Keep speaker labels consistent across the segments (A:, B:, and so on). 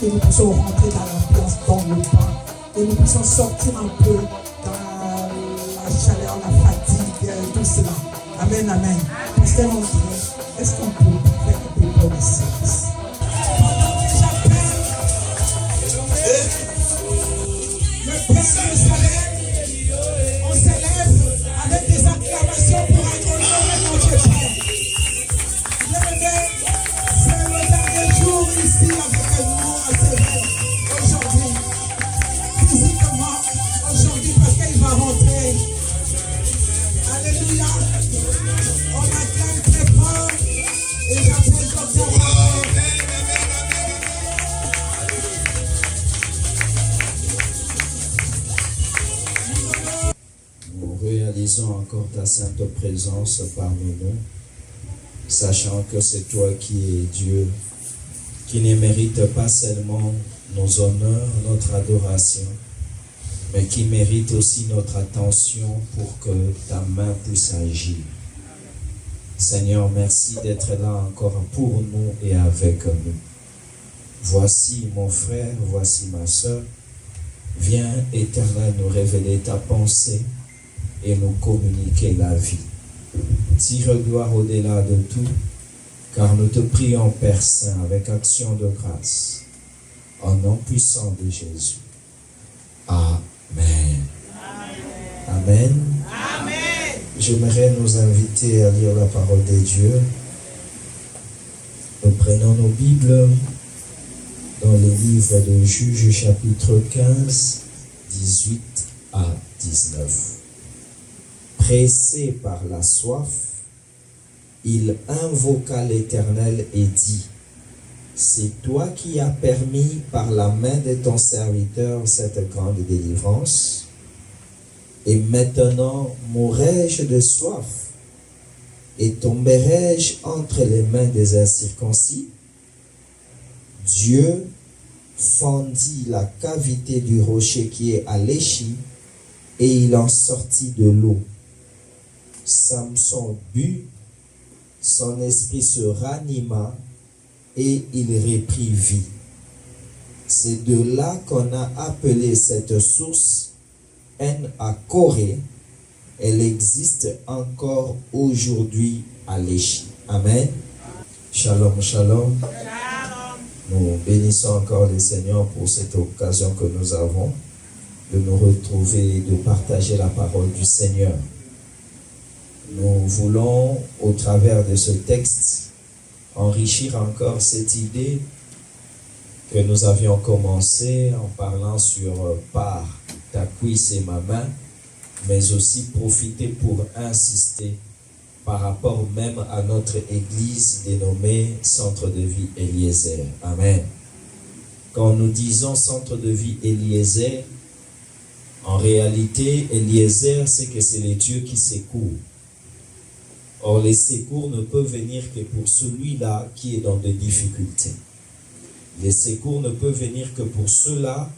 A: que nous puissions rentrer dans l'ambiance, dans le bain, et nous puissions sortir un peu dans la chaleur, la fatigue, tout cela. Amen, amen. Pasteur André, est-ce qu'on peut faire un peu pour le service? Le Père nous s'élève, on s'élève avec des acclamations pour acclamer notre Père. C'est le dernier jour ici avec nous à Séville aujourd'hui. Physiquement, aujourd'hui parce qu'il va rentrer. Alléluia. On acclame très fort et j'appelle Docteur André.
B: Nous réalisons encore ta sainte présence parmi nous, sachant que c'est toi qui es Dieu, qui ne mérite pas seulement nos honneurs, notre adoration, mais qui mérite aussi notre attention pour que ta main puisse agir. Seigneur, merci d'être là encore pour nous et avec nous. Voici mon frère, voici ma soeur. Viens, Éternel, nous révéler ta pensée et nous communiquer la vie. Tire gloire au-delà de tout, car nous te prions, Père Saint, avec action de grâce, au nom puissant de Jésus. Amen. Amen. Amen. J'aimerais nous inviter à lire la parole de Dieu. Nous prenons nos Bibles dans le livre de Juges, chapitre 15, 18 à 19. Pressé par la soif, il invoqua l'Éternel et dit: c'est toi qui as permis par la main de ton serviteur cette grande délivrance. Et maintenant mourrai-je de soif et tomberai-je entre les mains des incirconcis? Dieu fendit la cavité du rocher qui est à Léchi et il en sortit de l'eau. Samson but, son esprit se ranima et il reprit vie. C'est de là qu'on a appelé cette source En-Hakkore. Elle existe encore aujourd'hui à Léchi. Amen. Shalom, shalom. Nous bénissons encore le Seigneur pour cette occasion que nous avons de nous retrouver et de partager la parole du Seigneur. Nous voulons, au travers de ce texte, enrichir encore cette idée que nous avions commencé en parlant sur par ta cuisse et ma main, mais aussi profiter pour insister par rapport même à notre église dénommée Centre de vie Eliezer. Amen. Quand nous disons Centre de vie Eliezer, en réalité, Eliezer, c'est que c'est les dieux qui secourent. Or, les secours ne peuvent venir que pour celui-là qui est dans des difficultés. Les secours ne peuvent venir que pour ceux-là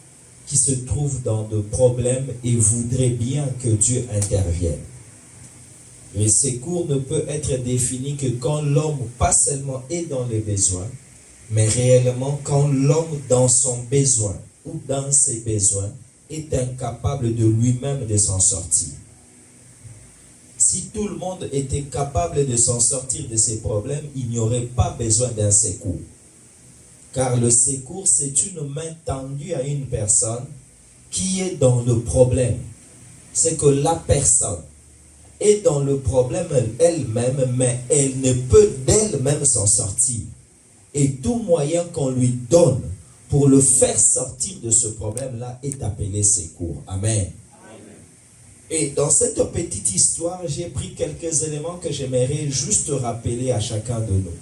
B: qui se trouvent dans des problèmes et voudraient bien que Dieu intervienne. Les secours ne peuvent être définis que quand l'homme, pas seulement est dans les besoins, mais réellement quand l'homme, dans son besoin ou dans ses besoins, est incapable de lui-même de s'en sortir. Si tout le monde était capable de s'en sortir de ses problèmes, il n'y aurait pas besoin d'un secours. Car le secours, c'est une main tendue à une personne qui est dans le problème. C'est que la personne est dans le problème elle-même, mais elle ne peut d'elle-même s'en sortir. Et tout moyen qu'on lui donne pour le faire sortir de ce problème-là est appelé secours. Amen. Et dans cette petite histoire, j'ai pris quelques éléments que j'aimerais juste rappeler à chacun de nous.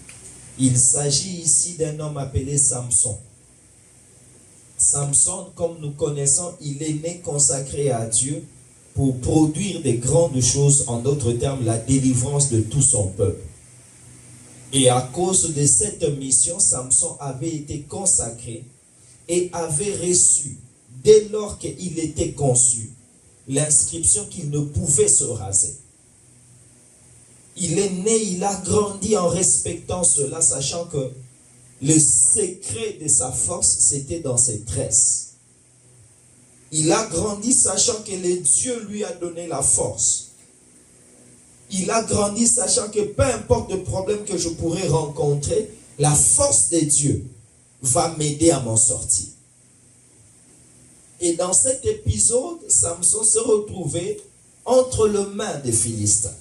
B: Il s'agit ici d'un homme appelé Samson. Samson, comme nous connaissons, il est né consacré à Dieu pour produire des grandes choses, en d'autres termes, la délivrance de tout son peuple. Et à cause de cette mission, Samson avait été consacré et avait reçu, dès lors qu'il était conçu, l'inscription qu'il ne pouvait se raser. Il est né, il a grandi en respectant cela, sachant que Le secret de sa force, c'était dans ses tresses. Il a grandi sachant que le Dieu lui a donné la force. Il a grandi sachant que peu importe le problème que je pourrais rencontrer, la force de Dieu va m'aider à m'en sortir. Et dans cet épisode, Samson se retrouvait entre les mains des Philistins.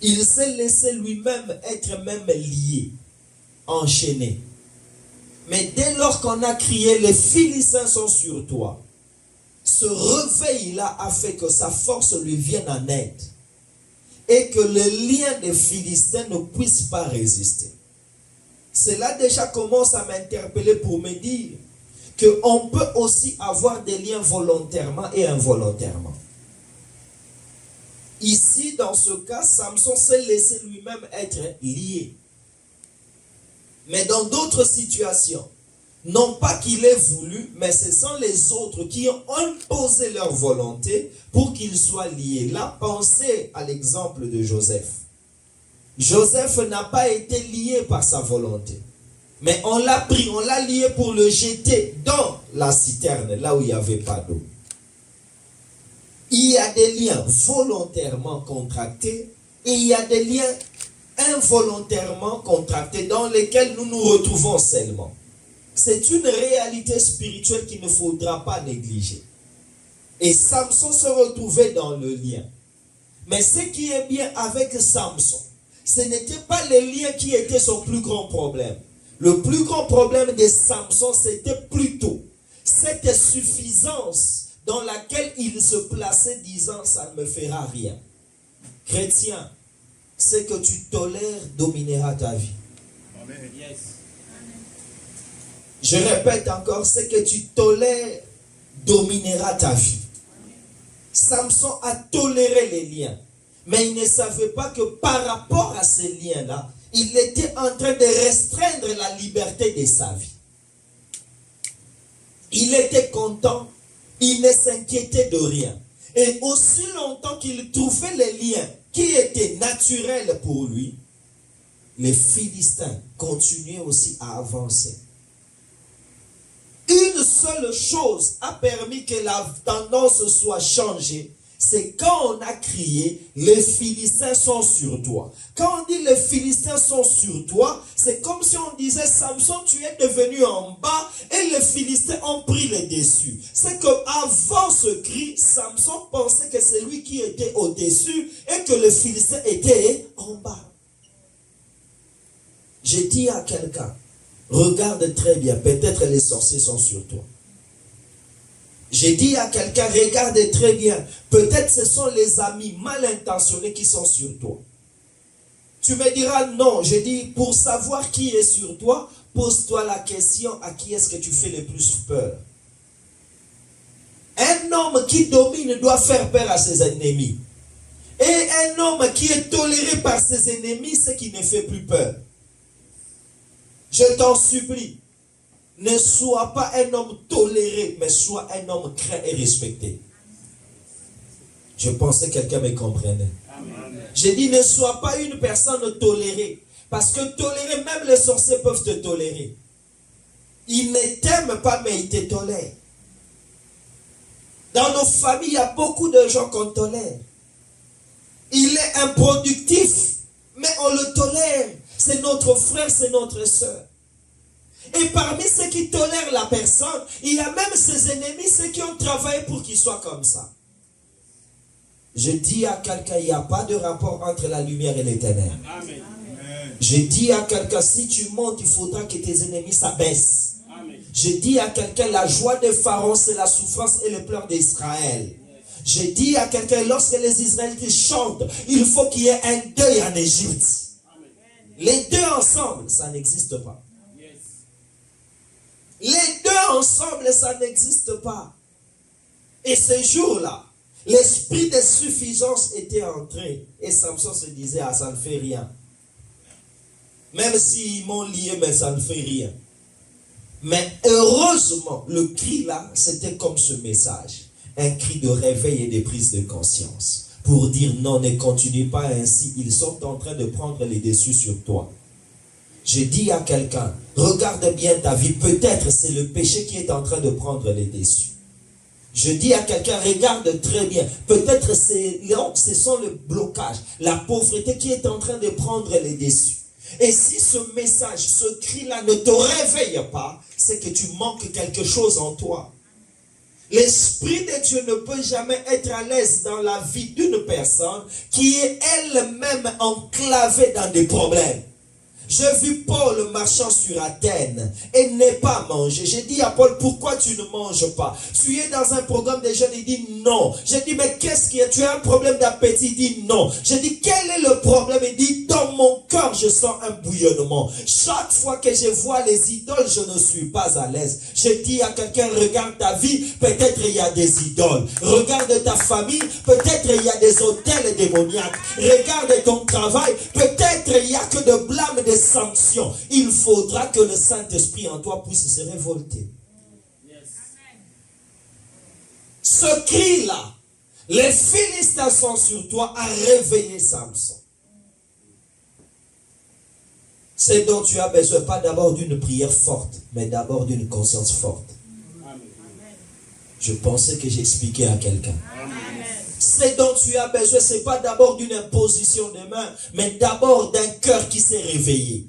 B: Il s'est laissé lui-même être même lié, enchaîné. Mais dès lors qu'on a crié, les Philistins sont sur toi, ce réveil-là a fait que sa force lui vienne en aide. Et que le lien des Philistins ne puisse pas résister. Cela déjà commence à m'interpeller pour me dire qu'on peut aussi avoir des liens volontairement et involontairement. Ici, dans ce cas, Samson s'est laissé lui-même être lié. Mais dans d'autres situations, non pas qu'il ait voulu, mais ce sont les autres qui ont imposé leur volonté pour qu'il soit lié. Là, pensez à l'exemple de Joseph. Joseph n'a pas été lié par sa volonté. Mais on l'a pris, on l'a lié pour le jeter dans la citerne, là où il n'y avait pas d'eau. Il y a des liens volontairement contractés et il y a des liens involontairement contractés dans lesquels nous nous retrouvons seulement. C'est une réalité spirituelle qu'il ne faudra pas négliger. Et Samson se retrouvait dans le lien. Mais ce qui est bien avec Samson, ce n'était pas le lien qui était son plus grand problème. Le plus grand problème de Samson, c'était plutôt cette suffisance dans laquelle il se plaçait disant « ça ne me fera rien ». Chrétien, ce que tu tolères dominera ta vie. Amen. Yes. Je répète encore, ce que tu tolères dominera ta vie. Samson a toléré les liens, mais il ne savait pas que par rapport à ces liens-là, il était en train de restreindre la liberté de sa vie. Il était content, il ne s'inquiétait de rien. Et aussi longtemps qu'il trouvait les liens qui étaient naturels pour lui, les Philistins continuaient aussi à avancer. Une seule chose a permis que la tendance soit changée, c'est quand on a crié, les Philistins sont sur toi. Quand on dit les Philistins sont sur toi, c'est comme si on disait, Samson, tu es devenu en bas et les Philistins ont pris le dessus. C'est qu'avant ce cri, Samson pensait que c'est lui qui était au-dessus et que les Philistins étaient en bas. J'ai dit à quelqu'un, regarde très bien, peut-être les sorciers sont sur toi. J'ai dit à quelqu'un, regarde très bien, peut-être ce sont les amis mal intentionnés qui sont sur toi. Tu me diras non, j'ai dit, pour savoir qui est sur toi, pose-toi la question, à qui est-ce que tu fais le plus peur? Un homme qui domine doit faire peur à ses ennemis. Et un homme qui est toléré par ses ennemis, c'est qui ne fait plus peur. Je t'en supplie, ne sois pas un homme toléré, mais sois un homme craint et respecté. Je pensais que quelqu'un me comprenait. J'ai dit, ne sois pas une personne tolérée. Parce que tolérer, même les sorciers peuvent te tolérer. Ils ne t'aiment pas, mais ils te tolèrent. Dans nos familles, il y a beaucoup de gens qu'on tolère. Il est improductif, mais on le tolère. C'est notre frère, c'est notre soeur. Et parmi ceux qui tolèrent la personne, il y a même ses ennemis, ceux qui ont travaillé pour qu'il soit comme ça. Je dis à quelqu'un, il n'y a pas de rapport entre la lumière et les ténèbres. Amen. Je dis à quelqu'un, si tu montes, il faudra que tes ennemis s'abaissent. Je dis à quelqu'un, la joie de Pharaon, c'est la souffrance et le pleurs d'Israël. Je dis à quelqu'un, lorsque les Israélites chantent, il faut qu'il y ait un deuil en Égypte. Les deux ensemble, ça n'existe pas. Les deux ensemble, ça n'existe pas. Et ce jour-là, l'esprit de suffisance était entré. Et Samson se disait, ah, ça ne fait rien. Même s'ils m'ont lié, mais ça ne fait rien. Mais heureusement, le cri là, c'était comme ce message. Un cri de réveil et de prise de conscience. Pour dire, non, ne continue pas ainsi. Ils sont en train de prendre les dessus sur toi. Je dis à quelqu'un, regarde bien ta vie, peut-être c'est le péché qui est en train de prendre les dessus. Je dis à quelqu'un, regarde très bien, peut-être ce sont le blocage, la pauvreté qui est en train de prendre les dessus. Et si ce message, ce cri-là ne te réveille pas, c'est que tu manques quelque chose en toi. L'Esprit de Dieu ne peut jamais être à l'aise dans la vie d'une personne qui est elle-même enclavée dans des problèmes. J'ai vu Paul marchant sur Athènes et n'est pas mangé. J'ai dit à Paul, pourquoi tu ne manges pas? Tu es dans un programme de jeûne, il dit non. J'ai dit, mais qu'est-ce qu'il y a? Tu as un problème d'appétit? Il dit non. J'ai dit, quel est le problème? Il dit, dans mon cœur, je sens un bouillonnement. Chaque fois que je vois les idoles, je ne suis pas à l'aise. J'ai dit à quelqu'un, regarde ta vie, peut-être il y a des idoles. Regarde ta famille, peut-être il y a des autels démoniaques. Regarde ton travail, peut-être il n'y a que de blâme, des sanctions. Il faudra que le Saint-Esprit en toi puisse se révolter. Ce cri-là, les Philistins sont sur toi, a réveillé Samson. C'est dont tu as besoin, pas d'abord d'une prière forte, mais d'abord d'une conscience forte. Je pensais que j'expliquais à quelqu'un. C'est dont tu as besoin, ce n'est pas d'abord d'une imposition de main, mais d'abord d'un cœur qui s'est réveillé.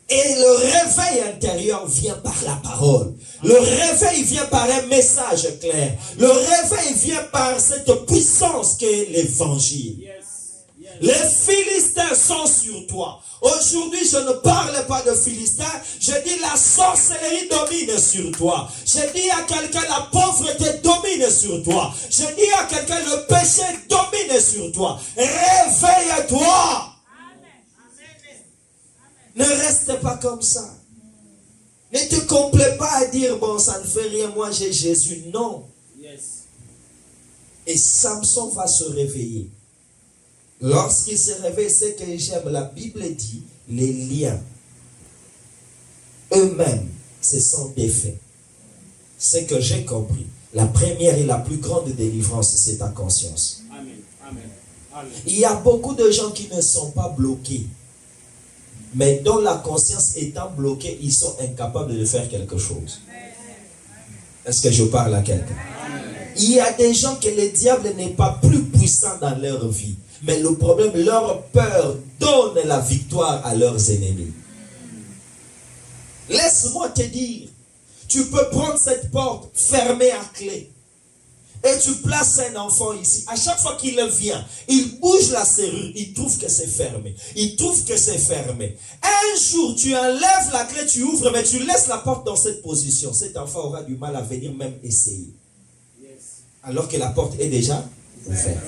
B: Et le réveil intérieur vient par la parole. Le réveil vient par un message clair. Le réveil vient par cette puissance qu'est l'évangile. Les Philistins sont sur toi. Aujourd'hui, je ne parle pas de Philistins. Je dis la sorcellerie domine sur toi. Je dis à quelqu'un la pauvreté domine sur toi. Je dis à quelqu'un le péché domine sur toi. Réveille-toi. Ne reste pas comme ça. Ne te complais pas à dire, bon, ça ne fait rien, moi j'ai Jésus. Non. Et Samson va se réveiller. Lorsqu'il se réveille, c'est que j'aime. La Bible dit, les liens eux-mêmes se sont défaits. C'est que j'ai compris. La première et la plus grande délivrance, c'est ta conscience. Amen. Amen. Amen. Il y a beaucoup de gens qui ne sont pas bloqués. Mais dont la conscience étant bloquée, ils sont incapables de faire quelque chose. Est-ce que je parle à quelqu'un? Il y a des gens que le diable n'est pas plus puissant dans leur vie. Mais le problème, leur peur donne la victoire à leurs ennemis. Laisse-moi te dire, tu peux prendre cette porte fermée à clé. Et tu places un enfant ici. À chaque fois qu'il vient, il bouge la serrure, il trouve que c'est fermé. Il trouve que c'est fermé. Un jour, tu enlèves la clé, tu ouvres, mais tu laisses la porte dans cette position. Cet enfant aura du mal à venir même essayer. Alors que la porte est déjà ouverte.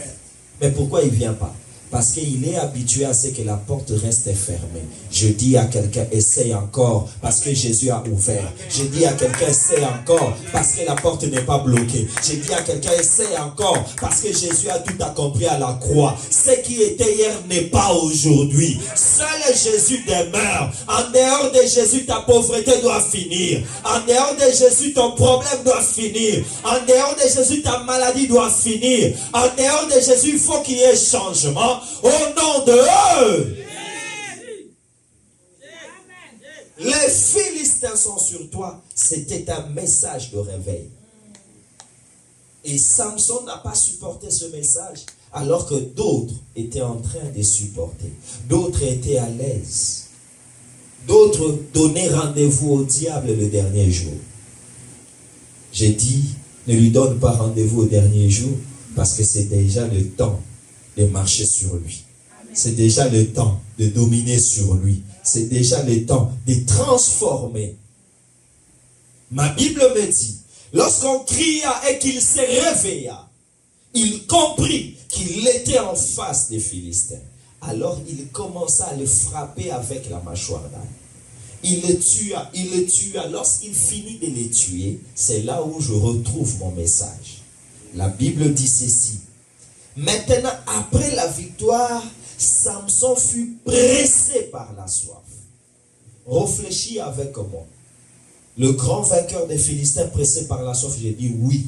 B: Mais pourquoi il ne vient pas? Parce qu'il est habitué à ce que la porte reste fermée. Je dis à quelqu'un, essaye encore, parce que Jésus a ouvert. Je dis à quelqu'un, essaye encore, parce que la porte n'est pas bloquée. Je dis à quelqu'un, essaye encore, parce que Jésus a tout accompli à la croix. Ce qui était hier n'est pas aujourd'hui. Seul Jésus demeure. En dehors de Jésus, ta pauvreté doit finir. En dehors de Jésus, ton problème doit finir. En dehors de Jésus, ta maladie doit finir. En dehors de Jésus, il faut qu'il y ait changement. Au nom de eux. Les Philistins sont sur toi. C'était un message de réveil. Et Samson n'a pas supporté ce message, alors que d'autres étaient en train de supporter. D'autres étaient à l'aise. D'autres donnaient rendez-vous au diable le dernier jour. J'ai dit, ne lui donne pas rendez-vous au dernier jour, parce que c'est déjà le temps de marcher sur lui. C'est déjà le temps de dominer sur lui. C'est déjà le temps de transformer. Ma Bible me dit, lorsqu'on cria et qu'il se réveilla, il comprit qu'il était en face des Philistins. Alors il commença à le frapper avec la mâchoire d'âne. Il le tua. Lorsqu'il finit de les tuer, c'est là où je retrouve mon message. La Bible dit ceci. Maintenant, après la victoire, Samson fut pressé par la soif. Réfléchis avec moi. Le grand vainqueur des Philistins pressé par la soif, j'ai dit oui.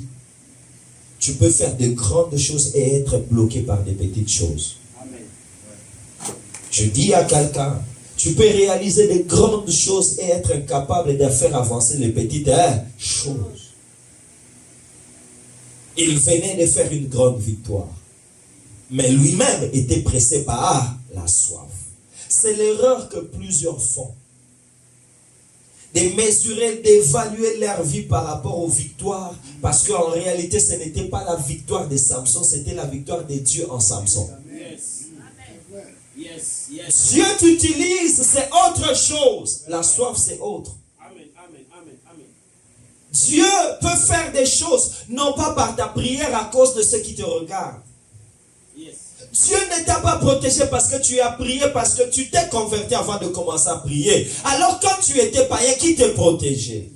B: Tu peux faire de grandes choses et être bloqué par des petites choses. Amen. Je dis à quelqu'un, Tu peux réaliser de grandes choses et être incapable de faire avancer les petites choses. Il venait de faire une grande victoire. Mais lui-même était pressé par la soif. C'est l'erreur que plusieurs font. De mesurer, d'évaluer leur vie par rapport aux victoires. Parce qu'en réalité, ce n'était pas la victoire de Samson, c'était la victoire de Dieu en Samson. Dieu t'utilise, c'est autre chose. La soif, c'est autre. Dieu peut faire des choses, non pas par ta prière à cause de ceux qui te regardent. Dieu ne t'a pas protégé parce que tu as prié, parce que tu t'es converti avant de commencer à prier. Alors quand tu étais païen, qui te protégeait?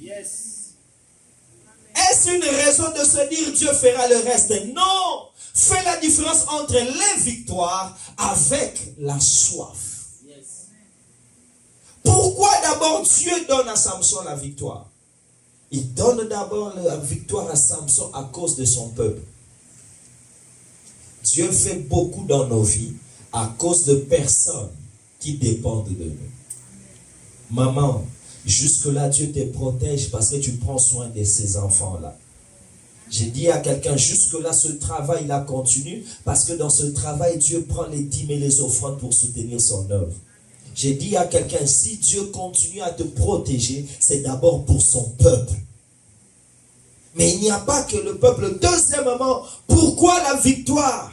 B: Est-ce une raison de se dire Dieu fera le reste? Non! Fais la différence entre les victoires avec la soif. Pourquoi d'abord Dieu donne à Samson la victoire? Il donne d'abord la victoire à Samson à cause de son peuple. Dieu fait beaucoup dans nos vies à cause de personnes qui dépendent de nous. Maman, jusque-là, Dieu te protège parce que tu prends soin de ces enfants-là. J'ai dit à quelqu'un, jusque-là, ce travail-là continue parce que dans ce travail, Dieu prend les dîmes et les offrandes pour soutenir son œuvre. J'ai dit à quelqu'un, si Dieu continue à te protéger, c'est d'abord pour son peuple. Mais il n'y a pas que le peuple. Deuxièmement, pourquoi la victoire?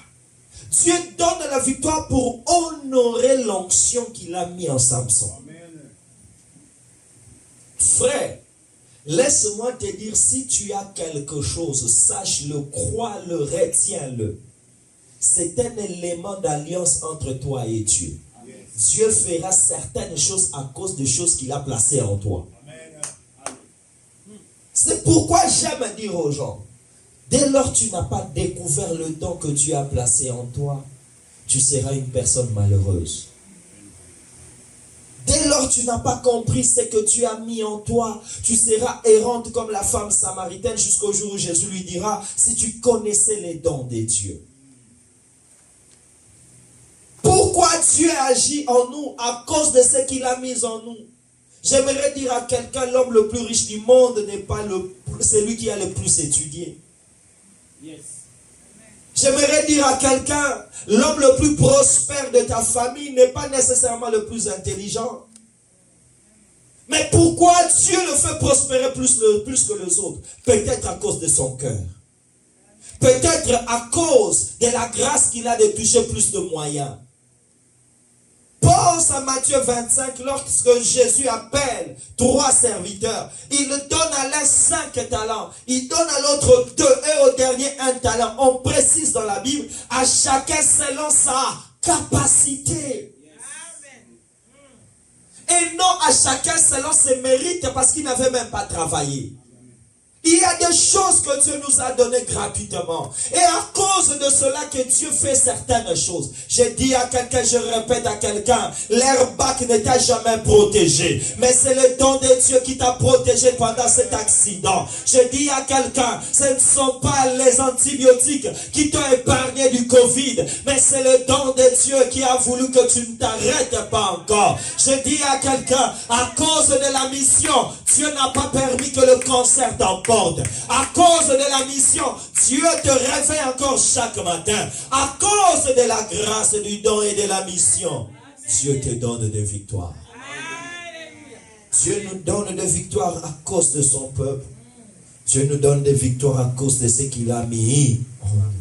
B: Dieu donne la victoire pour honorer l'onction qu'il a mis en Samson. Frère, laisse-moi te dire, si tu as quelque chose, sache-le, crois-le, retiens-le. C'est un élément d'alliance entre toi et Dieu. Dieu fera certaines choses à cause des choses qu'il a placées en toi. C'est pourquoi j'aime dire aux gens, dès lors que tu n'as pas découvert le don que Dieu a placé en toi, tu seras une personne malheureuse. Dès lors que tu n'as pas compris ce que Dieu a mis en toi, tu seras errante comme la femme samaritaine jusqu'au jour où Jésus lui dira, si tu connaissais les dons de Dieu. Pourquoi Dieu agit en nous? À cause de ce qu'il a mis en nous. J'aimerais dire à quelqu'un, l'homme le plus riche du monde n'est pas celui qui a le plus étudié. J'aimerais dire à quelqu'un, l'homme le plus prospère de ta famille n'est pas nécessairement le plus intelligent. Mais pourquoi Dieu le fait prospérer plus que les autres? Peut-être à cause de son cœur. Peut-être à cause de la grâce qu'il a de toucher plus de moyens. Pense à Matthieu 25, lorsque Jésus appelle 3 serviteurs. Il donne à l'un 5 talents. Il donne à l'autre 2 et au dernier 1 talent. On précise dans la Bible, à chacun selon sa capacité. Et non à chacun selon ses mérites parce qu'il n'avait même pas travaillé. Il y a des choses que Dieu nous a données gratuitement. Et à cause de cela que Dieu fait certaines choses. J'ai dit à quelqu'un, je répète à quelqu'un, l'airbag ne t'a jamais protégé. Mais c'est le don de Dieu qui t'a protégé pendant cet accident. Je dis à quelqu'un, ce ne sont pas les antibiotiques qui t'ont épargné du Covid. Mais c'est le don de Dieu qui a voulu que tu ne t'arrêtes pas encore. Je dis à quelqu'un, à cause de la mission, Dieu n'a pas permis que le cancer t'emporte. À cause de la mission, Dieu te réveille encore chaque matin. À cause de la grâce du don et de la mission, Dieu te donne des victoires. Dieu nous donne des victoires à cause de son peuple. Dieu nous donne des victoires à cause de ce qu'il a mis en nous.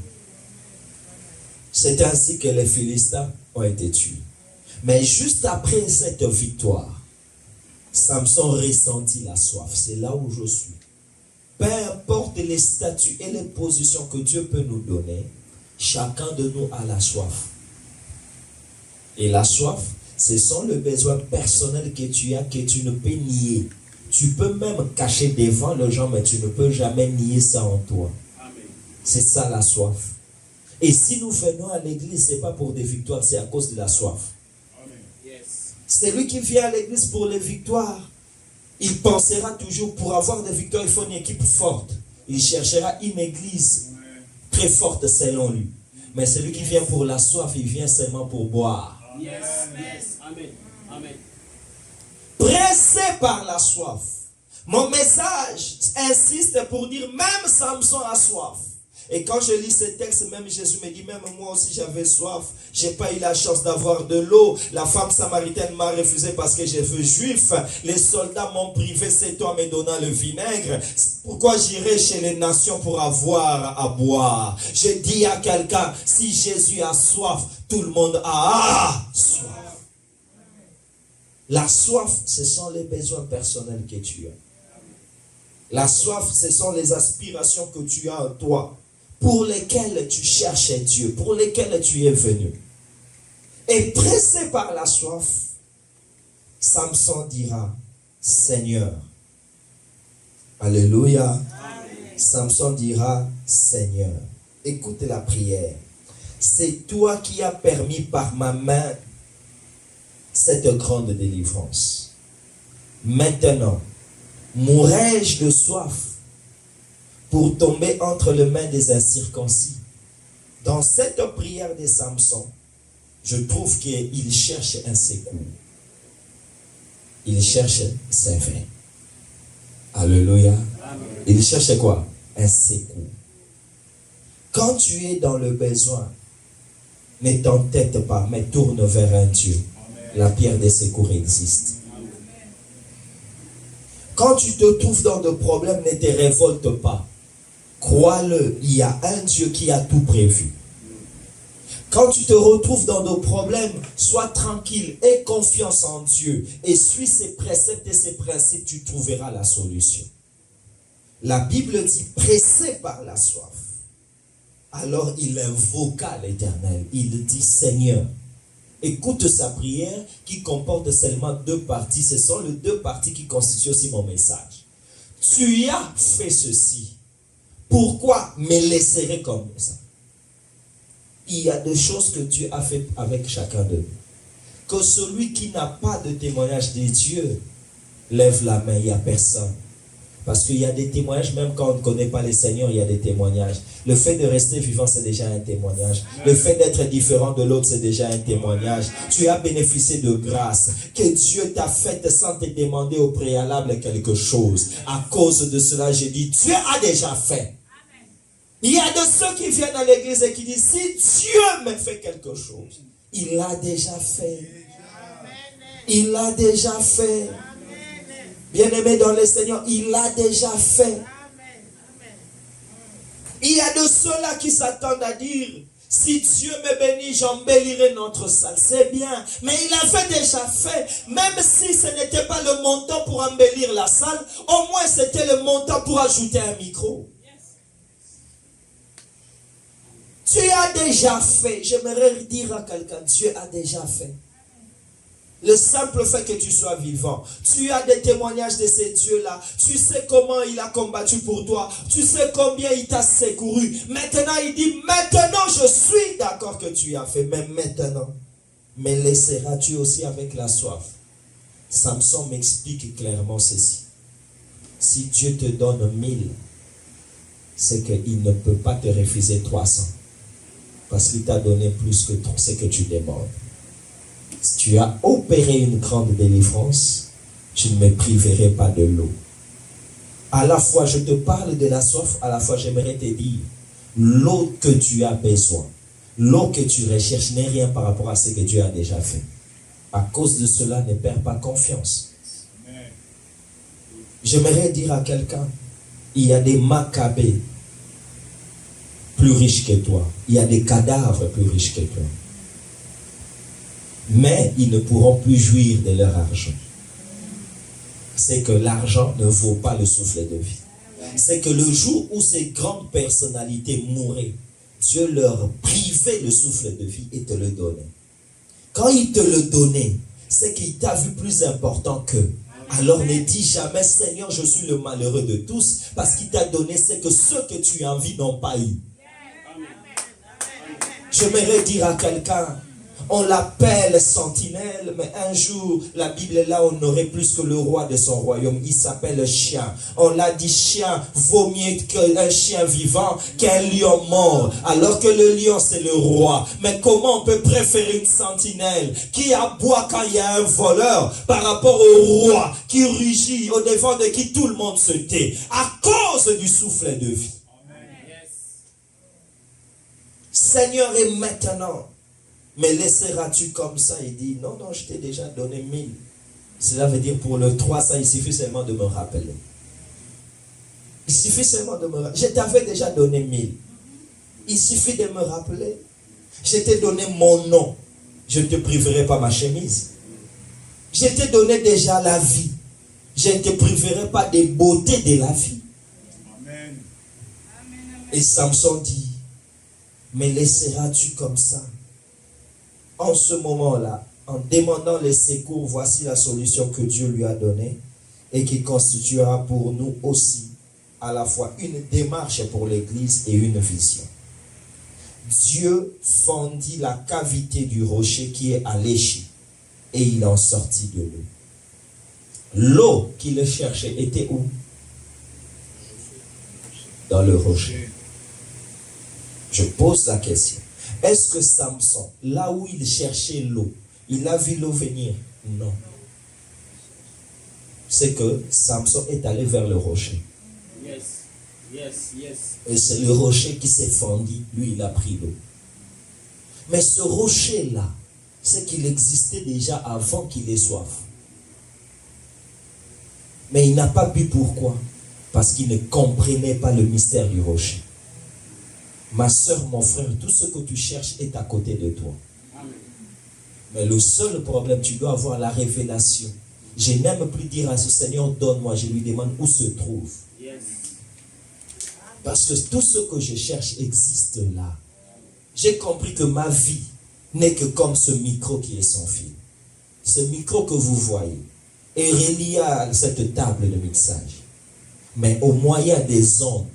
B: C'est ainsi que les Philistins ont été tués. Mais juste après cette victoire, Samson ressentit la soif. C'est là où je suis. Peu importe les statuts et les positions que Dieu peut nous donner, chacun de nous a la soif. Et la soif, ce sont les besoins personnels que tu as, que tu ne peux nier. Tu peux même cacher devant les gens, mais tu ne peux jamais nier ça en toi. C'est ça la soif. Et si nous venons à l'église, ce n'est pas pour des victoires, c'est à cause de la soif. C'est lui qui vient à l'église pour les victoires. Il pensera toujours, pour avoir des victoires, il faut une équipe forte. Il cherchera une église très forte selon lui. Mais celui qui vient pour la soif, il vient seulement pour boire.
C: Yes. Amen. Amen.
B: pressé par la soif. Mon message insiste pour dire même Samson a soif. Et quand je lis ce texte, même Jésus me dit, même moi aussi j'avais soif. J'ai pas eu la chance d'avoir de l'eau. La femme samaritaine m'a refusé parce que je suis juif. Les soldats m'ont privé, c'est toi me donnant le vinaigre. Pourquoi j'irai chez les nations pour avoir à boire? Je dis à quelqu'un, si Jésus a soif, tout le monde a soif. La soif, ce sont les besoins personnels que tu as. La soif, ce sont les aspirations que tu as en toi, pour lesquelles tu cherchais Dieu, pour lesquelles tu es venu. Et pressé par la soif, Samson dira, Seigneur. Alléluia. Amen. Samson dira, Seigneur. Écoute la prière. C'est toi qui as permis par ma main cette grande délivrance. Maintenant, mourrai-je de soif pour tomber entre les mains des incirconcis? Dans cette prière de Samson, je trouve qu'il cherche un secours. Il cherche ses vins. Alléluia. Amen. Il cherche quoi? Un secours. Quand tu es dans le besoin, ne t'entête pas, mais tourne vers un Dieu. Amen. La pierre de secours existe. Amen. Quand tu te trouves dans des problèmes, ne te révolte pas. Crois-le, il y a un Dieu qui a tout prévu. Quand tu te retrouves dans nos problèmes, sois tranquille, aie confiance en Dieu et suis ses préceptes et ses principes, tu trouveras la solution. La Bible dit, pressé par la soif. Alors il invoqua l'Éternel. Il dit, Seigneur, écoute sa prière qui comporte seulement deux parties. Ce sont les deux parties qui constituent aussi mon message. Tu as fait ceci. Pourquoi me laisserai comme ça? Il y a des choses que Dieu a fait avec chacun de nous. Que celui qui n'a pas de témoignage de Dieu lève la main, il n'y a personne. Parce qu'il y a des témoignages, même quand on ne connaît pas le Seigneur, il y a des témoignages. Le fait de rester vivant, c'est déjà un témoignage. Le fait d'être différent de l'autre, c'est déjà un témoignage. Tu as bénéficié de grâce que Dieu t'a faite sans te demander au préalable quelque chose. À cause de cela, j'ai dit, Dieu a déjà fait. Il y a de ceux qui viennent à l'église et qui disent, si Dieu me fait quelque chose, il l'a déjà fait. Il l'a déjà fait. Bien-aimé dans le Seigneur, il l'a déjà fait. Il y a de ceux-là qui s'attendent à dire, si Dieu me bénit, j'embellirai notre salle. C'est bien, mais il avait déjà fait. Même si ce n'était pas le montant pour embellir la salle, au moins c'était le montant pour ajouter un micro. Tu as déjà fait. J'aimerais dire à quelqu'un, Dieu a déjà fait. Le simple fait que tu sois vivant. Tu as des témoignages de ces dieux-là. Tu sais comment il a combattu pour toi. Tu sais combien il t'a secouru. Maintenant, il dit, maintenant je suis d'accord que tu as fait. Mais maintenant, me laisseras-tu aussi avec la soif? Samson m'explique clairement ceci. Si Dieu te donne 1000, c'est qu'il ne peut pas te refuser 300. Parce qu'il t'a donné plus que ce que tu demandes. Si tu as opéré une grande délivrance, tu ne me priverai pas de l'eau. À la fois, je te parle de la soif, à la fois, j'aimerais te dire, l'eau que tu as besoin, l'eau que tu recherches n'est rien par rapport à ce que Dieu a déjà fait. À cause de cela, ne perds pas confiance. J'aimerais dire à quelqu'un, il y a des Maccabées plus riches que toi. Il y a des cadavres plus riches que toi. Mais ils ne pourront plus jouir de leur argent. C'est que l'argent ne vaut pas le souffle de vie. C'est que le jour où ces grandes personnalités mouraient, Dieu leur privait le souffle de vie et te le donnait. Quand il te le donnait, c'est qu'il t'a vu plus important qu'eux. Alors ne dis jamais, Seigneur, je suis le malheureux de tous, parce qu'il t'a donné ce que ceux que tu envies n'ont pas eu. J'aimerais dire à quelqu'un, On l'appelle sentinelle, mais un jour, la Bible est là, on n'aurait plus que le roi de son royaume. Il s'appelle chien. On l'a dit, chien vaut mieux qu'un chien vivant qu'un lion mort. Alors que le lion, c'est le roi. Mais comment on peut préférer une sentinelle qui aboie quand il y a un voleur par rapport au roi qui rugit au devant de qui tout le monde se tait à cause du souffle de vie. Seigneur, et maintenant, mais laisseras-tu comme ça? Il dit, non, je t'ai déjà donné 1000. Cela veut dire pour le 300, il suffit seulement de me rappeler. Il suffit seulement de me rappeler. Je t'avais déjà donné 1000. Il suffit de me rappeler. Je t'ai donné mon nom. Je ne te priverai pas ma chemise. Je t'ai donné déjà la vie. Je ne te priverai pas des beautés de la vie. Amen. Et Samson dit, mais laisseras-tu comme ça? En ce moment-là, en demandant les secours, voici la solution que Dieu lui a donnée et qui constituera pour nous aussi à la fois une démarche pour l'Église et une vision. Dieu fendit la cavité du rocher qui est alléché et il en sortit de l'eau. L'eau qu'il cherchait était où? Dans le rocher. Je pose la question. Est-ce que Samson, là où il cherchait l'eau, il a vu l'eau venir? Non. C'est que Samson est allé vers le rocher. Et c'est le rocher qui s'est fendu. Lui, il a pris l'eau. Mais ce rocher-là, c'est qu'il existait déjà avant qu'il ait soif. Mais il n'a pas bu. Pourquoi? Parce qu'il ne comprenait pas le mystère du rocher. Ma soeur, mon frère, tout ce que tu cherches est à côté de toi. Mais le seul problème, tu dois avoir la révélation. Je n'aime plus dire à ce Seigneur, donne-moi. Je lui demande où se trouve. Parce que tout ce que je cherche existe là. J'ai compris que ma vie n'est que comme ce micro qui est sans fil. Ce micro que vous voyez est relié à cette table de mixage. Mais au moyen des ondes.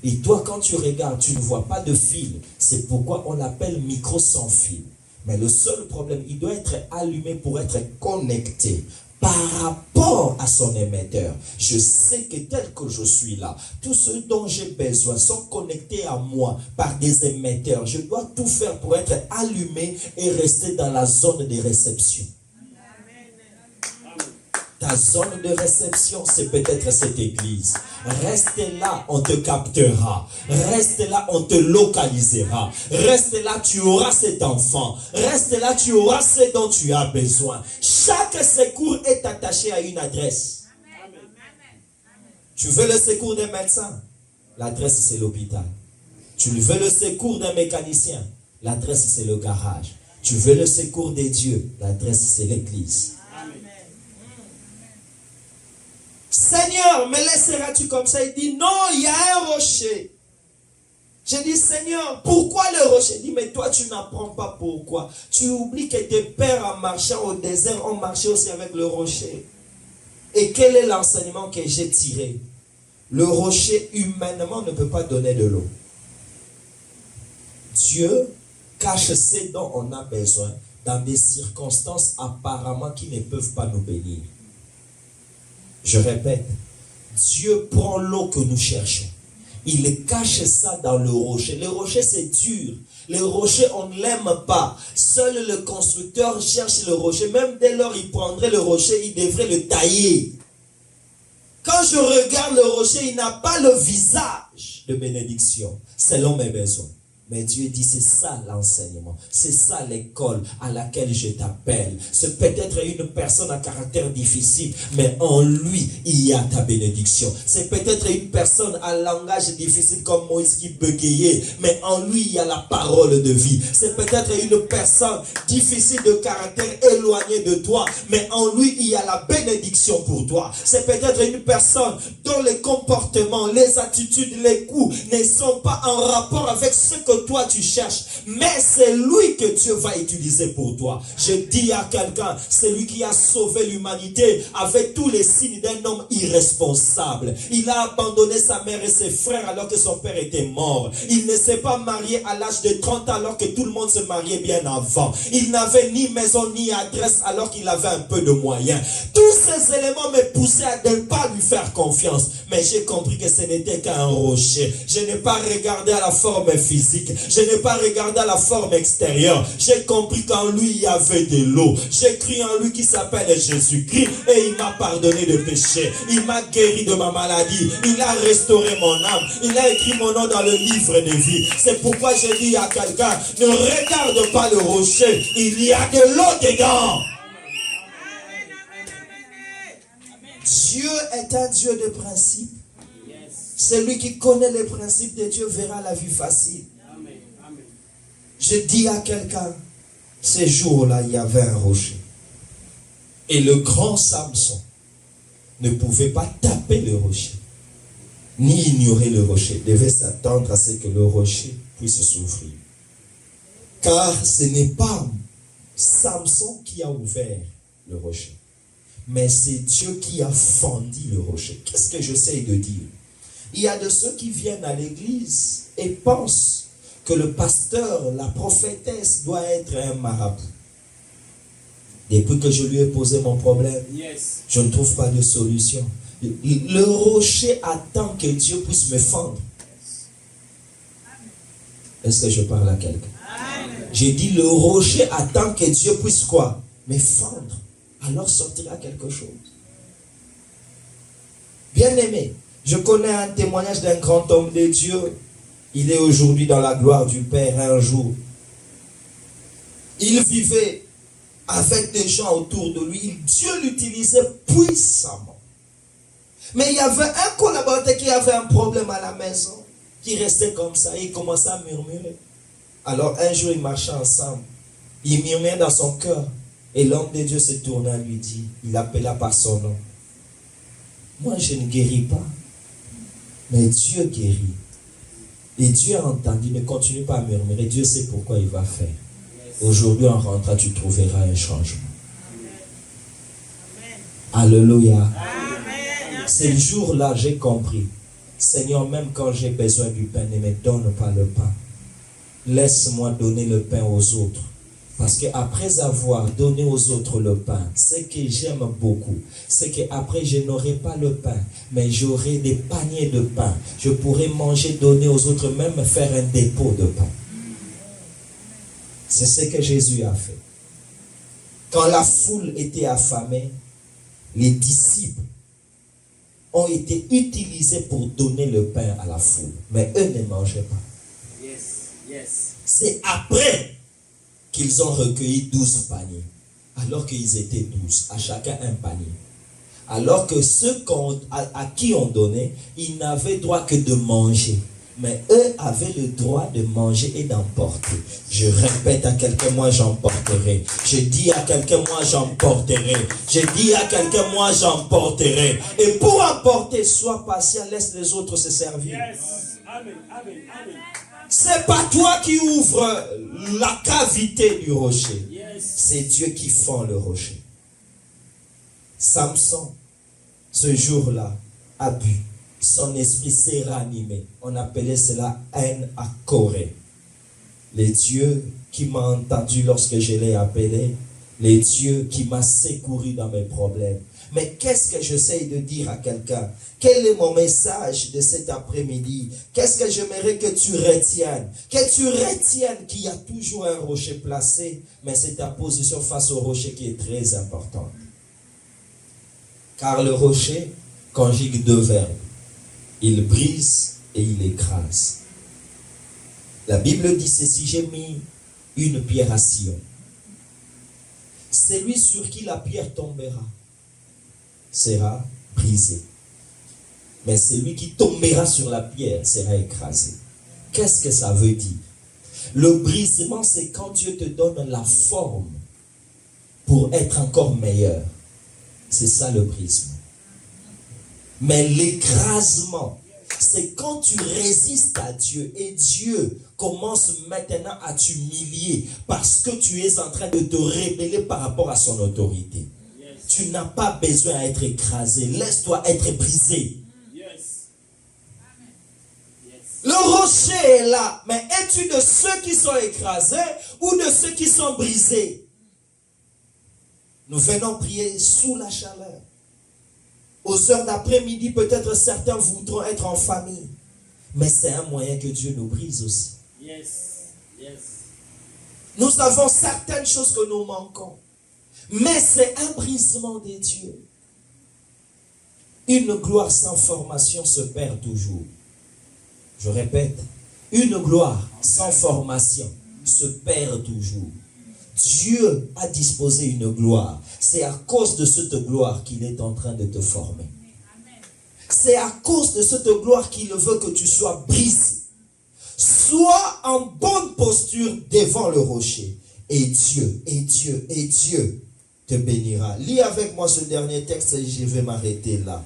B: Et toi, quand tu regardes, tu ne vois pas de fil. C'est pourquoi on l'appelle micro sans fil. Mais le seul problème, il doit être allumé pour être connecté par rapport à son émetteur. Je sais que tel que je suis là, tous ceux dont j'ai besoin sont connectés à moi par des émetteurs. Je dois tout faire pour être allumé et rester dans la zone de réception. Ta zone de réception, c'est peut-être cette église. Reste là, on te captera. Reste là, on te localisera. Reste là, tu auras cet enfant. Reste là, tu auras ce dont tu as besoin. Chaque secours est attaché à une adresse. Tu veux le secours d'un médecin? L'adresse, c'est l'hôpital. Tu veux le secours d'un mécanicien? L'adresse, c'est le garage. Tu veux le secours des dieux? L'adresse, c'est l'église. Seigneur, me laisseras-tu comme ça? Il dit, non, il y a un rocher. J'ai dit, Seigneur, pourquoi le rocher? Il dit, mais toi, tu n'apprends pas pourquoi. Tu oublies que tes pères, en marchant au désert, ont marché aussi avec le rocher. Et quel est l'enseignement que j'ai tiré? Le rocher, humainement, ne peut pas donner de l'eau. Dieu cache ce dont on a besoin dans des circonstances apparemment qui ne peuvent pas nous bénir. Je répète, Dieu prend l'eau que nous cherchons. Il cache ça dans le rocher. Le rocher, c'est dur. Le rocher, on ne l'aime pas. Seul le constructeur cherche le rocher. Même dès lors, il prendrait le rocher, il devrait le tailler. Quand je regarde le rocher, il n'a pas le visage de bénédiction, selon mes besoins. Mais Dieu dit, c'est ça l'enseignement. C'est ça l'école à laquelle je t'appelle. C'est peut-être une personne à caractère difficile, mais en lui, il y a ta bénédiction. C'est peut-être une personne à langage difficile comme Moïse qui bégayait, mais en lui, il y a la parole de vie. C'est peut-être une personne difficile de caractère, éloignée de toi, mais en lui, il y a la bénédiction pour toi. C'est peut-être une personne dont les comportements, les attitudes, les coups ne sont pas en rapport avec ce que que toi tu cherches, mais c'est lui que Dieu va utiliser pour toi. Je dis à quelqu'un, c'est lui qui a sauvé l'humanité avec tous les signes d'un homme irresponsable. Il a abandonné sa mère et ses frères alors que son père était mort. Il ne s'est pas marié à l'âge de 30 ans alors que tout le monde se mariait bien avant. Il n'avait ni maison ni adresse alors qu'il avait un peu de moyens. Tous ces éléments me poussaient à ne pas lui faire confiance. Mais j'ai compris que ce n'était qu'un rocher. Je n'ai pas regardé à la forme physique. Je n'ai pas regardé à la forme extérieure. J'ai compris qu'en lui il y avait de l'eau. J'ai cru en lui qui s'appelle Jésus-Christ et il m'a pardonné de péché. Il m'a guéri de ma maladie. Il a restauré mon âme. Il a écrit mon nom dans le livre de vie. C'est pourquoi je dis à quelqu'un, ne regarde pas le rocher. Il y a de l'eau dedans. Dieu est un Dieu de principe. Celui qui connaît les principes de Dieu verra la vie facile. Je dis à quelqu'un, ces jours-là, il y avait un rocher. Et le grand Samson ne pouvait pas taper le rocher, ni ignorer le rocher. Il devait s'attendre à ce que le rocher puisse s'ouvrir. Car ce n'est pas Samson qui a ouvert le rocher, mais c'est Dieu qui a fendu le rocher. Qu'est-ce que j'essaie de dire? Il y a de ceux qui viennent à l'église et pensent que le pasteur, la prophétesse doit être un marabout. Depuis que je lui ai posé mon problème, je ne trouve pas de solution. Le rocher attend que Dieu puisse me fendre. Est-ce que je parle à quelqu'un? J'ai dit le rocher attend que Dieu puisse quoi? Me fendre. Alors sortira quelque chose. Bien aimé, je connais un témoignage d'un grand homme de Dieu. Il est aujourd'hui dans la gloire du Père. Un jour, il vivait avec des gens autour de lui. Dieu l'utilisait puissamment. Mais il y avait un collaborateur qui avait un problème à la maison, qui restait comme ça. Il commençait à murmurer. Alors un jour, ils marchaient ensemble. Il murmurait dans son cœur. Et l'homme de Dieu se tourna et lui dit, il appela par son nom. Moi, je ne guéris pas. Mais Dieu guérit. Et Dieu a entendu, ne continue pas à murmurer. Dieu sait pourquoi il va faire. Aujourd'hui, en rentrant, tu trouveras un changement. Alléluia. Ce jour-là, j'ai compris. Seigneur, même quand j'ai besoin du pain, ne me donne pas le pain. Laisse-moi donner le pain aux autres. Parce qu'après avoir donné aux autres le pain, ce que j'aime beaucoup, c'est qu'après je n'aurai pas le pain, mais j'aurai des paniers de pain. Je pourrai manger, donner aux autres, même faire un dépôt de pain. C'est ce que Jésus a fait. Quand la foule était affamée, les disciples ont été utilisés pour donner le pain à la foule. Mais eux ne mangeaient pas. C'est après qu'ils ont recueilli 12 paniers, alors qu'ils étaient 12, à chacun un panier. Alors que ceux à qui on donnait, ils n'avaient droit que de manger. Mais eux avaient le droit de manger et d'emporter. Je répète à quelqu'un, moi j'emporterai. Je dis à quelqu'un, moi j'emporterai. Je dis à quelqu'un, moi j'emporterai. Et pour emporter, sois patient, laisse les autres se servir.
C: Amen, amen, amen.
B: C'est pas toi qui ouvres la cavité du rocher. C'est Dieu qui fend le rocher. Samson, ce jour-là, a bu. Son esprit s'est ranimé. On appelait cela haine à Corée. Les dieux qui m'ont entendu lorsque je l'ai appelé, les dieux qui m'ont secouru dans mes problèmes. Mais qu'est-ce que j'essaie de dire à quelqu'un? Quel est mon message de cet après-midi? Qu'est-ce que j'aimerais que tu retiennes? Que tu retiennes qu'il y a toujours un rocher placé, mais c'est ta position face au rocher qui est très importante. Car le rocher conjugue deux verbes. Il brise et il écrase. La Bible dit ceci, j'ai mis une pierre à Sion. Celui sur qui la pierre tombera sera brisé. Mais celui qui tombera sur la pierre sera écrasé. Qu'est-ce que ça veut dire? Le brisement, c'est quand Dieu te donne la forme pour être encore meilleur. C'est ça le brisement. Mais l'écrasement, c'est quand tu résistes à Dieu et Dieu commence maintenant à t'humilier parce que tu es en train de te rébeller par rapport à son autorité. Yes. Tu n'as pas besoin d'être écrasé. Laisse-toi être brisé. Yes. Yes. Le rocher est là, mais es-tu de ceux qui sont écrasés ou de ceux qui sont brisés? Nous venons prier sous la chaleur. Aux heures d'après-midi, peut-être certains voudront être en famille. Mais c'est un moyen que Dieu nous brise aussi. Yes. Yes. Nous avons certaines choses que nous manquons. Mais c'est un brisement des dieux. Une gloire sans formation se perd toujours. Je répète, une gloire sans formation se perd toujours. Dieu a disposé une gloire. C'est à cause de cette gloire qu'il est en train de te former. C'est à cause de cette gloire qu'il veut que tu sois brisé. Sois en bonne posture devant le rocher. Et Dieu te bénira. Lis avec moi ce dernier texte et je vais m'arrêter là.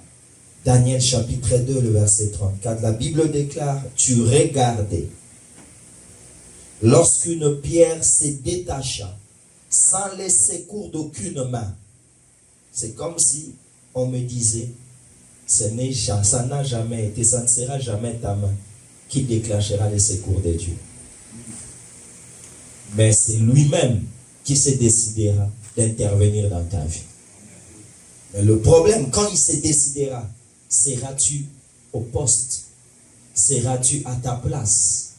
B: Daniel chapitre 2, le verset 34. La Bible déclare, tu regardais. Lorsqu'une pierre se détacha, sans les secours d'aucune main, c'est comme si on me disait, ça n'a jamais été, ça ne sera jamais ta main qui déclenchera les secours de Dieu. Mais c'est lui-même qui se décidera d'intervenir dans ta vie. Mais le problème, quand il se décidera, seras-tu au poste? Seras-tu à ta place?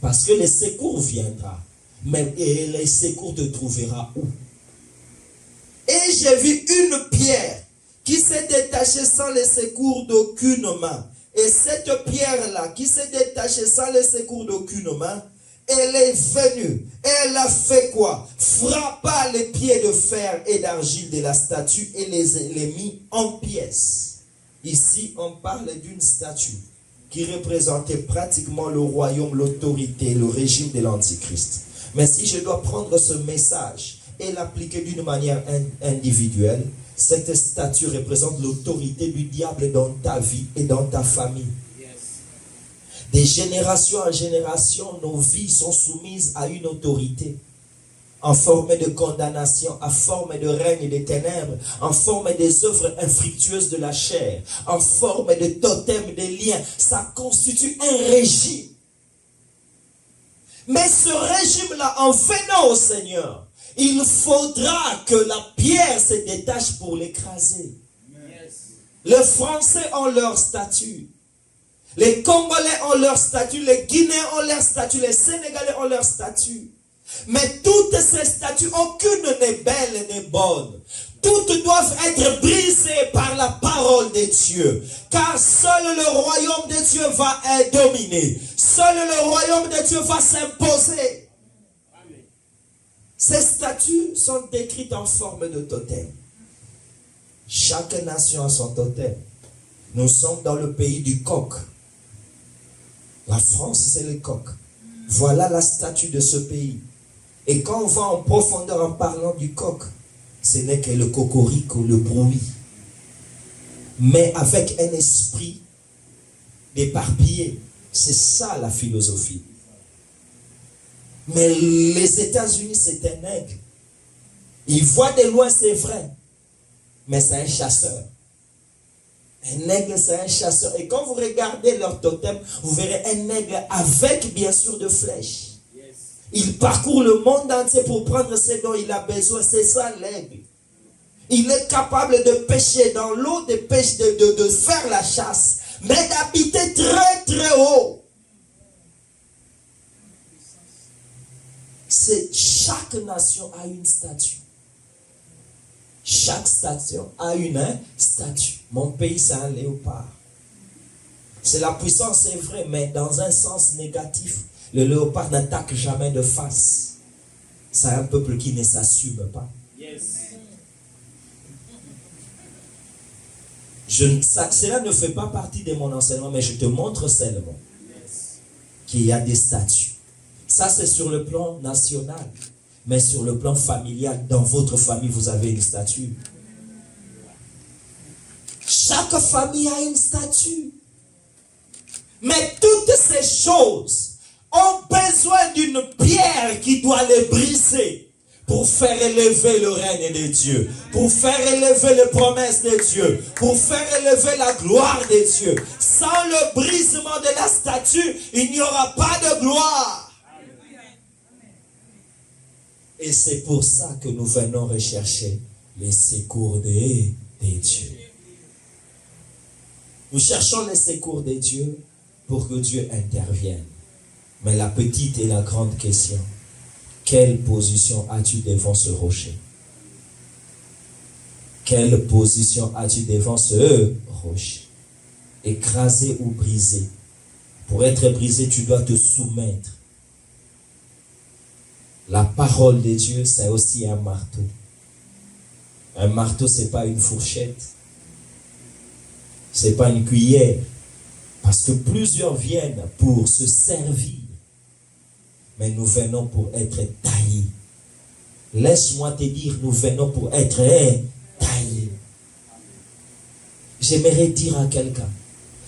B: Parce que les secours viendront. Mais les secours te trouvera où? Et j'ai vu une pierre qui s'est détachée sans les secours d'aucune main. Et cette pierre-là, qui s'est détachée sans les secours d'aucune main, elle est venue. Elle a fait quoi? Frappa les pieds de fer et d'argile de la statue et les mit en pièces. Ici, on parle d'une statue qui représentait pratiquement le royaume, l'autorité, le régime de l'Antichrist. Mais si je dois prendre ce message et l'appliquer d'une manière individuelle, cette statue représente l'autorité du diable dans ta vie et dans ta famille. Yes. De génération en génération, nos vies sont soumises à une autorité en forme de condamnation, en forme de règne des ténèbres, en forme des œuvres infructueuses de la chair, en forme de totems, de liens. Ça constitue un régime. Mais ce régime-là, en venant au Seigneur, il faudra que la pierre se détache pour l'écraser. Yes. Les Français ont leur statut. Les Congolais ont leur statut. Les Guinéens ont leur statut. Les Sénégalais ont leur statut. Mais toutes ces statues, aucune n'est belle n'est bonne. Toutes doivent être brisées par la parole de Dieu. Car seul le royaume de Dieu va être dominé. Seul le royaume de Dieu va s'imposer. Ces statues sont décrites en forme de totem. Chaque nation a son totem. Nous sommes dans le pays du coq. La France, c'est le coq. Voilà la statue de ce pays. Et quand on va en profondeur en parlant du coq, ce n'est que le cocorico, le bruit. Mais avec un esprit d'éparpillé. C'est ça la philosophie. Mais les États-Unis, c'est un aigle. Il voit de loin, c'est vrai. Mais c'est un chasseur. Un aigle, c'est un chasseur. Et quand vous regardez leur totem, vous verrez un aigle avec, bien sûr, de flèches. Il parcourt le monde entier pour prendre ce dont il a besoin. C'est ça l'aigle. Il est capable de pêcher dans l'eau, de faire la chasse, mais d'habiter très très haut. Chaque nation a une statue. Chaque station a une statue. Mon pays, c'est un léopard. C'est la puissance, c'est vrai, mais dans un sens négatif. Le léopard n'attaque jamais de face. C'est un peuple qui ne s'assume pas. Yes. Cela ne fait pas partie de mon enseignement, mais je te montre seulement qu'il y a des statues. Ça, c'est sur le plan national. Mais sur le plan familial, dans votre famille, vous avez une statue. Chaque famille a une statue. Mais toutes ces choses ont besoin d'une pierre qui doit les briser pour faire élever le règne de Dieu, pour faire élever les promesses de Dieu, pour faire élever la gloire de Dieu. Sans le brisement de la statue, il n'y aura pas de gloire. Et c'est pour ça que nous venons rechercher les secours de Dieu. Nous cherchons les secours de Dieu pour que Dieu intervienne. Mais la petite et la grande question, quelle position as-tu devant ce rocher? Quelle position as-tu devant ce rocher? Écrasé ou brisé? Pour être brisé, tu dois te soumettre. La parole de Dieu, c'est aussi un marteau. Un marteau, ce n'est pas une fourchette. Ce n'est pas une cuillère. Parce que plusieurs viennent pour se servir. Mais nous venons pour être taillés. Laisse-moi te dire, nous venons pour être taillés. J'aimerais dire à quelqu'un,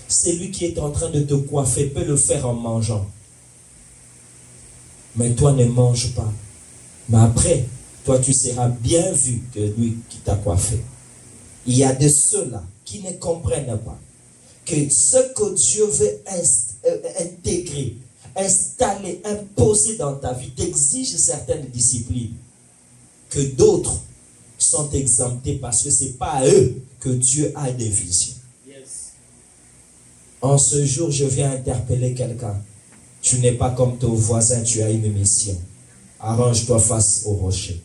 B: celui qui est en train de te coiffer peut le faire en mangeant. Mais toi ne mange pas. Mais après, toi tu seras bien vu que lui qui t'a coiffé. Il y a de ceux-là qui ne comprennent pas que ce que Dieu veut intégrer, installer, imposer dans ta vie, t'exige certaines disciplines que d'autres sont exemptés parce que ce n'est pas à eux que Dieu a des visions. Yes. En ce jour, je viens interpeller quelqu'un. Tu n'es pas comme ton voisin, tu as une mission. Arrange-toi face au rocher.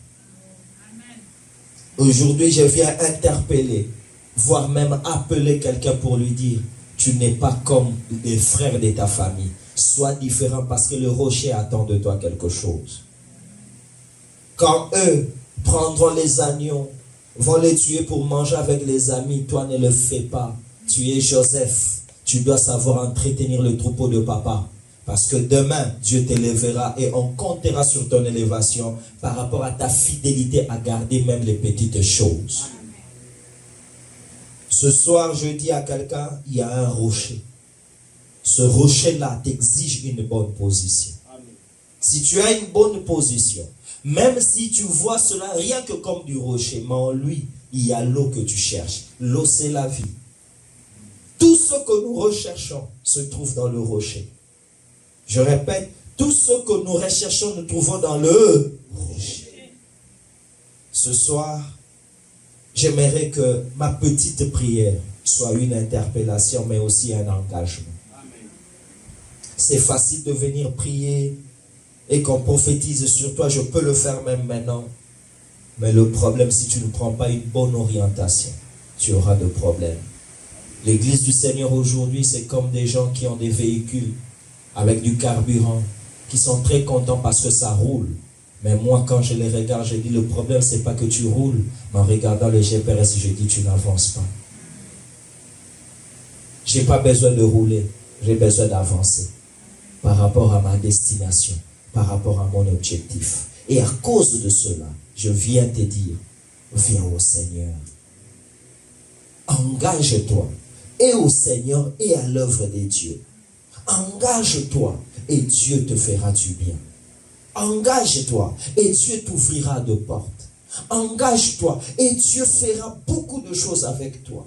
B: Aujourd'hui, je viens interpeller, voire même appeler quelqu'un pour lui dire, tu n'es pas comme les frères de ta famille. Sois différent parce que le rocher attend de toi quelque chose. Quand eux prendront les agneaux, vont les tuer pour manger avec les amis, toi ne le fais pas. Tu es Joseph. Tu dois savoir entretenir le troupeau de papa. Parce que demain, Dieu t'élèvera et on comptera sur ton élévation par rapport à ta fidélité à garder même les petites choses. Ce soir, je dis à quelqu'un, il y a un rocher. Ce rocher-là t'exige une bonne position. Si tu as une bonne position, même si tu vois cela rien que comme du rocher, mais en lui, il y a l'eau que tu cherches. L'eau, c'est la vie. Tout ce que nous recherchons se trouve dans le rocher. Je répète, tout ce que nous recherchons, nous trouvons dans le rocher. Ce soir, j'aimerais que ma petite prière soit une interpellation, mais aussi un engagement. C'est facile de venir prier et qu'on prophétise sur toi. Je peux le faire même maintenant. Mais le problème, si tu ne prends pas une bonne orientation, tu auras de problèmes. L'église du Seigneur aujourd'hui, c'est comme des gens qui ont des véhicules avec du carburant, qui sont très contents parce que ça roule. Mais moi, quand je les regarde, je dis, le problème, c'est pas que tu roules. Mais en regardant le GPS, je dis, tu n'avances pas. J'ai pas besoin de rouler. J'ai besoin d'avancer par rapport à ma destination, par rapport à mon objectif. Et à cause de cela, je viens te dire, viens au Seigneur. Engage-toi et au Seigneur et à l'œuvre de Dieu. Engage-toi et Dieu te fera du bien. Engage-toi et Dieu t'ouvrira de portes. Engage-toi et Dieu fera beaucoup de choses avec toi.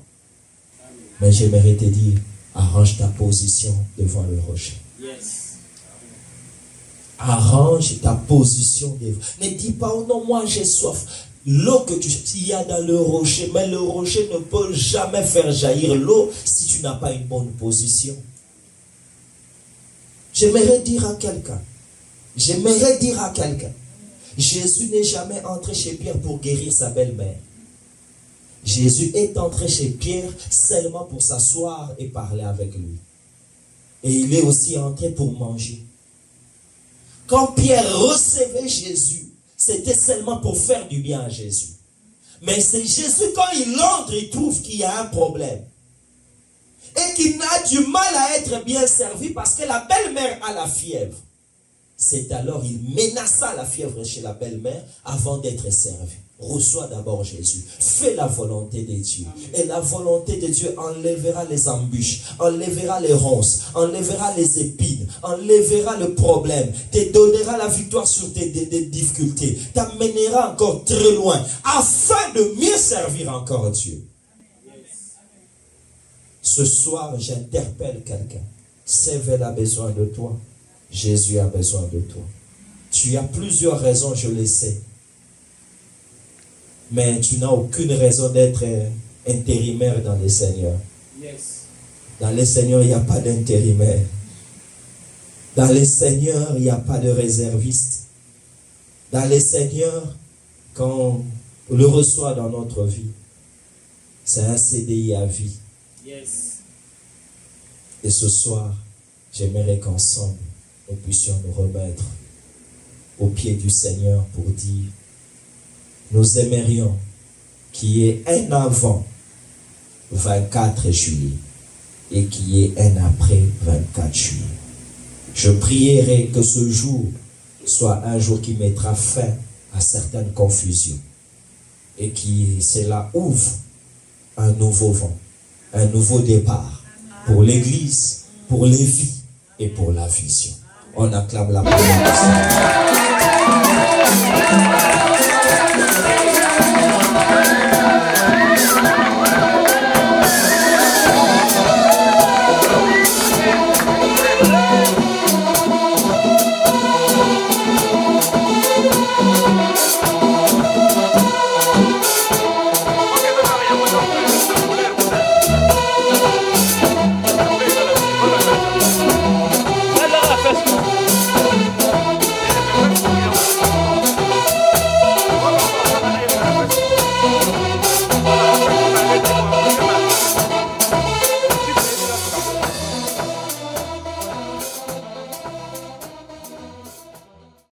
B: Mais j'aimerais te dire, arrange ta position devant le rocher. Yes. Arrange ta position devant. Ne dis pas, oh non, moi j'ai soif. L'eau que il y a dans le rocher, mais le rocher ne peut jamais faire jaillir l'eau si tu n'as pas une bonne position. J'aimerais dire à quelqu'un, Jésus n'est jamais entré chez Pierre pour guérir sa belle-mère. Jésus est entré chez Pierre seulement pour s'asseoir et parler avec lui. Et il est aussi entré pour manger. Quand Pierre recevait Jésus, c'était seulement pour faire du bien à Jésus. Mais c'est Jésus, quand il entre, il trouve qu'il y a un problème. Et qu'il a du mal à être bien servi parce que la belle-mère a la fièvre. C'est alors il menaça la fièvre chez la belle-mère avant d'être servi. reçois d'abord Jésus. Fais la volonté de Dieu. Et la volonté de Dieu enlèvera les embûches, enlèvera les ronces, enlèvera les épines, enlèvera le problème, te donnera la victoire sur tes difficultés, t'amènera encore très loin, afin de mieux servir encore Dieu. Ce soir, j'interpelle quelqu'un. Sével a besoin de toi. Jésus a besoin de toi. Tu as plusieurs raisons, je le sais. Mais tu n'as aucune raison d'être intérimaire dans le Seigneur. Dans le Seigneur, il n'y a pas d'intérimaire. Dans le Seigneur, il n'y a pas de réserviste. Dans le Seigneur, quand on le reçoit dans notre vie, c'est un CDI à vie. Et ce soir, j'aimerais qu'ensemble, nous puissions nous remettre au pied du Seigneur pour dire, nous aimerions qu'il y ait un avant 24 juillet et qu'il y ait un après 24 juillet. Je prierai que ce jour soit un jour qui mettra fin à certaines confusions et qui cela ouvre un nouveau vent, un nouveau départ pour l'Église, pour les vies et pour la vision. On acclame la parole du Seigneur.